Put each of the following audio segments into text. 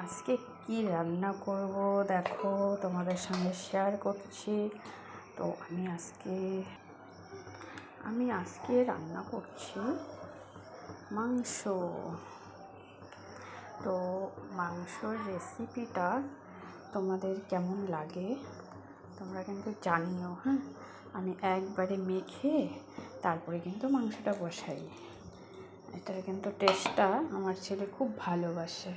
আজকে কি রান্না করব দেখো, তোমাদের সঙ্গে শেয়ার করছি। তো আমি আজকে রান্না করছি মাংস। তো মাংসর রেসিপিটা তোমাদের কেমন লাগে তোমরা কিন্তু জানিও। হ্যাঁ, আমি একবারে মেখে তারপরে কিন্তু মাংসটা বসাই। এটার কিন্তু টেস্টটা আমার ছেলে খুব ভালোবাসে।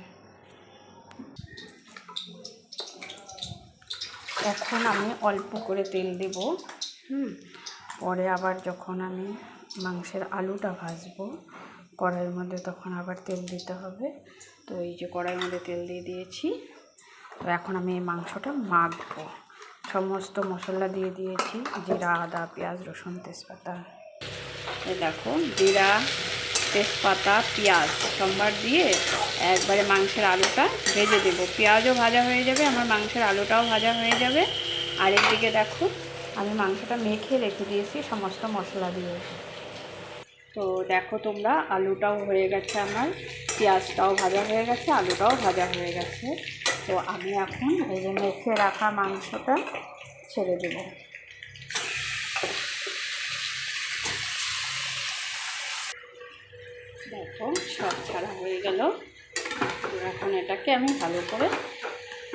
এখন আমি অল্প করে তেল দেব। পরে আবার যখন আমি মাংসের আলুটা ভাজবো কড়াইয়ের মধ্যে, তখন আবার তেল দিতে হবে। তো এই যে কড়াইয়ের মধ্যে তেল দিয়ে দিয়েছি। তো এখন আমি এই মাংসটা মাখবো। সমস্ত মশলা দিয়ে দিয়েছি, জিরা, আদা, পেঁয়াজ, রসুন, তেজপাতা। এই দেখো, জিরা, তেজপাতা, পেঁয়াজ সম্বার দিয়ে একবারে মাংসের আলুটা ভেজে দেব। পেঁয়াজও ভাজা হয়ে যাবে, আমার মাংসের আলুটাও ভাজা হয়ে যাবে। আর একদিকে দেখো, আমি মাংসটা মেখে রেখে দিয়েছি সমস্ত মশলা দিয়ে। তো দেখো তোমরা, আলুটাও হয়ে গেছে আমার, পেঁয়াজটাও ভাজা হয়ে গেছে, আলুটাও ভাজা হয়ে গেছে। তো আমি এখন এই যে মেখে রাখা মাংসটা ছেড়ে দেব। দেখো, সব ছাড়া হয়ে গেল। এখন এটাকে আমি ভালো করে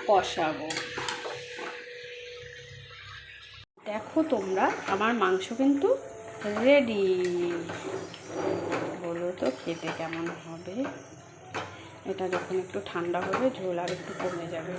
কষাবো। দেখো তোমরা, আমার মাংস কিন্তু রেডি। বলো তো খেতে কেমন হবে। এটা যখন একটু ঠান্ডা হবে ঝোল আর একটু কমে যাবে।